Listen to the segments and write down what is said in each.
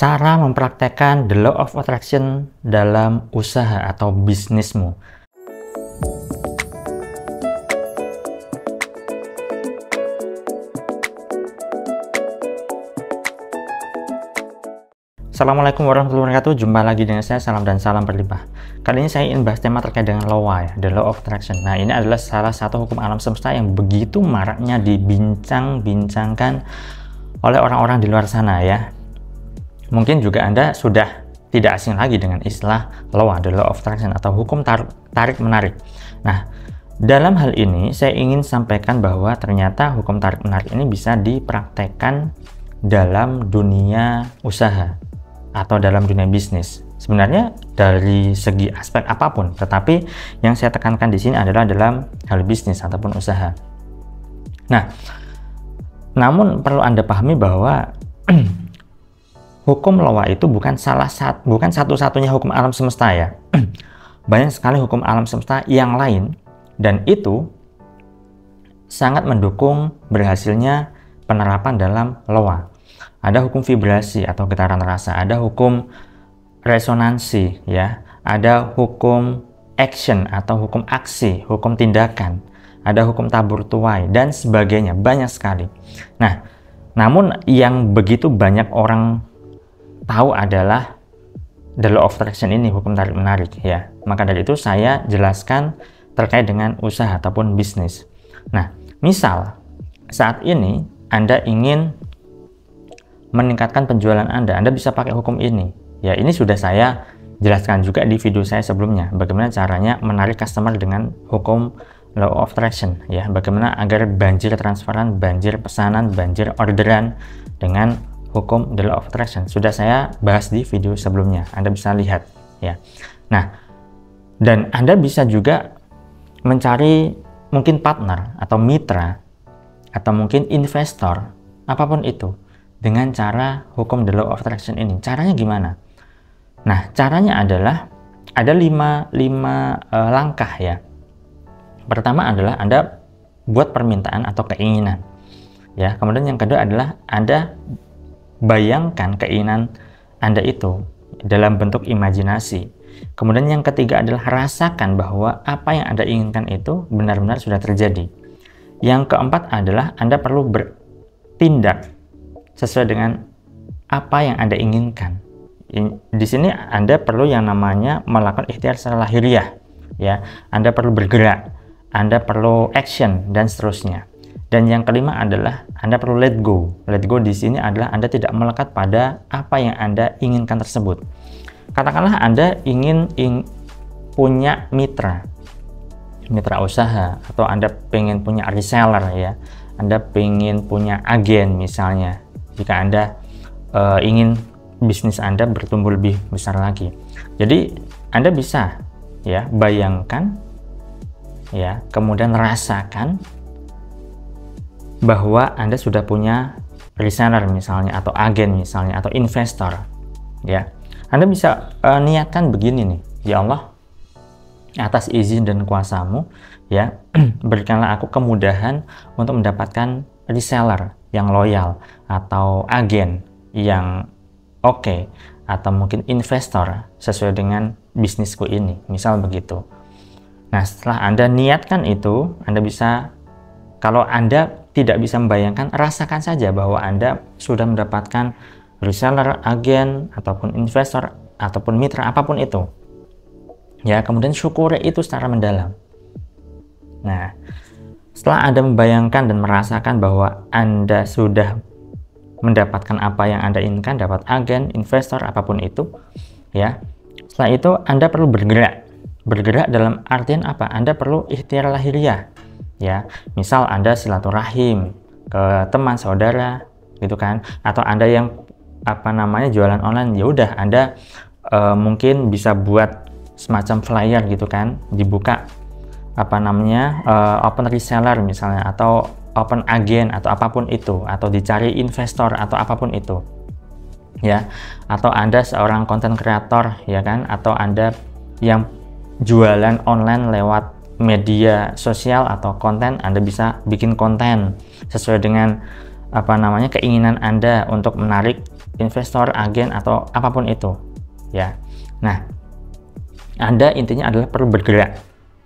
cara mempraktekkan the law of attraction dalam usaha atau bisnismu. Assalamualaikum warahmatullahi wabarakatuh. Jumpa lagi dengan saya, salam dan salam berlimpah. Kali ini saya ingin bahas tema terkait dengan law, the law of attraction. Nah, ini adalah salah satu hukum alam semesta yang begitu maraknya dibincang-bincangkan oleh orang-orang di luar sana ya. Mungkin juga Anda sudah tidak asing lagi dengan istilah law, the law of attraction atau hukum tarik-menarik. Nah, dalam hal ini saya ingin sampaikan bahwa ternyata hukum tarik-menarik ini bisa dipraktekkan dalam dunia usaha atau dalam dunia bisnis. Sebenarnya dari segi aspek apapun, tetapi yang saya tekankan di sini adalah dalam hal bisnis ataupun usaha. Nah, namun perlu Anda pahami bahwa hukum law itu bukan satu-satunya hukum alam semesta ya. Banyak sekali hukum alam semesta yang lain, dan itu sangat mendukung berhasilnya penerapan dalam law. Ada hukum vibrasi atau getaran rasa, ada hukum resonansi ya, ada hukum action atau hukum aksi, hukum tindakan, ada hukum tabur tuai dan sebagainya, banyak sekali. Nah, namun yang begitu banyak orang tahu adalah the law of attraction ini, hukum tarik menarik ya. Maka dari itu saya jelaskan terkait dengan usaha ataupun bisnis. Nah, misal saat ini Anda ingin meningkatkan penjualan Anda bisa pakai hukum ini. Ya, ini sudah saya jelaskan juga di video saya sebelumnya. Bagaimana caranya menarik customer dengan hukum law of attraction. Ya, bagaimana agar banjir transferan, banjir pesanan, banjir orderan dengan hukum the law of attraction. Sudah saya bahas di video sebelumnya. Anda bisa lihat. Ya. Nah, dan Anda bisa juga mencari mungkin partner atau mitra atau mungkin investor, apapun itu, dengan cara hukum the law of attraction ini. Caranya gimana? Nah, caranya adalah ada 5 langkah ya. Pertama adalah Anda buat permintaan atau keinginan. Ya, kemudian yang kedua adalah Anda bayangkan keinginan Anda itu dalam bentuk imajinasi. Kemudian yang ketiga adalah rasakan bahwa apa yang Anda inginkan itu benar-benar sudah terjadi. Yang keempat adalah Anda perlu bertindak sesuai dengan apa yang Anda inginkan. Di sini Anda perlu yang namanya melakukan ikhtiar secara lahiriah ya. Anda perlu bergerak, Anda perlu action dan seterusnya. Dan yang kelima adalah Anda perlu let go. Let go di sini adalah Anda tidak melekat pada apa yang Anda inginkan tersebut. Katakanlah Anda ingin punya mitra usaha, atau Anda pengen punya reseller ya. Anda pengen punya agen misalnya. Jika Anda ingin bisnis Anda bertumbuh lebih besar lagi. Jadi Anda bisa ya bayangkan ya, kemudian rasakan bahwa Anda sudah punya reseller misalnya, atau agen misalnya, atau investor ya. Anda bisa niatkan begini nih, ya Allah, atas izin dan kuasa-Mu ya, berikanlah aku kemudahan untuk mendapatkan reseller yang loyal, atau agen yang oke, atau mungkin investor sesuai dengan bisnisku ini, misal begitu. Nah, setelah Anda niatkan itu, Anda bisa, kalau Anda tidak bisa membayangkan, rasakan saja bahwa Anda sudah mendapatkan reseller, agen, ataupun investor, ataupun mitra, apapun itu ya. Kemudian syukuri itu secara mendalam. Nah, setelah Anda membayangkan dan merasakan bahwa Anda sudah mendapatkan apa yang Anda inginkan, dapat agen, investor, apapun itu ya. Setelah itu Anda perlu bergerak. Bergerak dalam artian apa? Anda perlu ikhtiar lahiriah ya. Misal Anda silaturahim ke teman, saudara gitu kan, atau Anda yang jualan online, ya udah Anda mungkin bisa buat semacam flyer gitu kan, dibuka open reseller misalnya, atau open agen, atau apapun itu, atau dicari investor, atau apapun itu ya. Atau Anda seorang konten kreator ya kan, atau Anda yang jualan online lewat media sosial atau konten, Anda bisa bikin konten sesuai dengan keinginan Anda untuk menarik investor, agen, atau apapun itu ya. Nah, Anda intinya adalah perlu bergerak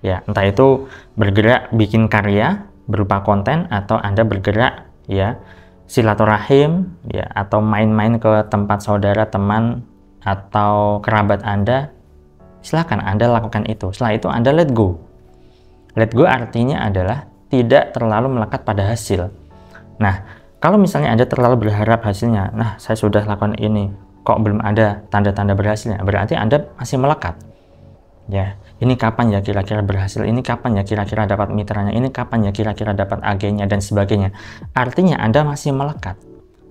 ya, entah itu bergerak bikin karya berupa konten, atau Anda bergerak ya silaturahim ya, atau main-main ke tempat saudara, teman, atau kerabat Anda. Silakan Anda lakukan itu. Setelah itu Anda let go. Let go artinya adalah tidak terlalu melekat pada hasil. Nah, kalau misalnya Anda terlalu berharap hasilnya, nah saya sudah lakukan ini, kok belum ada tanda-tanda berhasilnya, berarti Anda masih melekat. Ya, ini kapan ya kira-kira berhasil, ini kapan ya kira-kira dapat mitranya, ini kapan ya kira-kira dapat agennya, dan sebagainya. Artinya Anda masih melekat.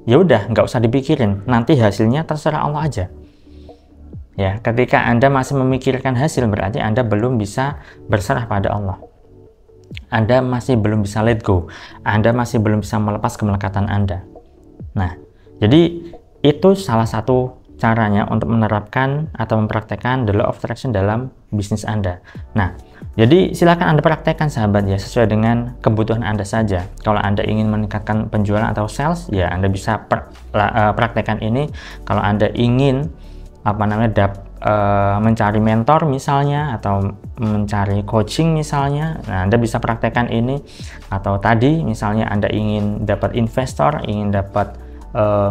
Ya udah, nggak usah dipikirin, nanti hasilnya terserah Allah aja. Ya, ketika Anda masih memikirkan hasil, berarti Anda belum bisa berserah pada Allah. Anda masih belum bisa let go. Anda masih belum bisa melepas kemelekatan Anda. Nah, jadi itu salah satu caranya untuk menerapkan atau mempraktekkan the law of attraction dalam bisnis Anda. Nah, jadi silakan Anda praktekkan sahabat ya, sesuai dengan kebutuhan Anda saja. Kalau Anda ingin meningkatkan penjualan atau sales, ya Anda bisa praktekkan ini. Kalau Anda ingin mencari mentor misalnya, atau mencari coaching misalnya, nah Anda bisa praktekkan ini. Atau tadi misalnya Anda ingin dapat investor, ingin dapat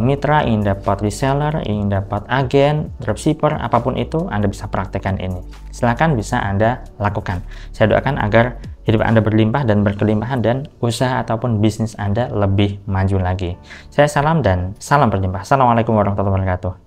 mitra, ingin dapat reseller, ingin dapat agen, dropshipper, apapun itu, Anda bisa praktekkan ini. Silahkan bisa Anda lakukan. Saya doakan agar hidup Anda berlimpah dan berkelimpahan, dan usaha ataupun bisnis Anda lebih maju lagi. Saya salam dan salam berlimpah. Assalamualaikum warahmatullahi wabarakatuh.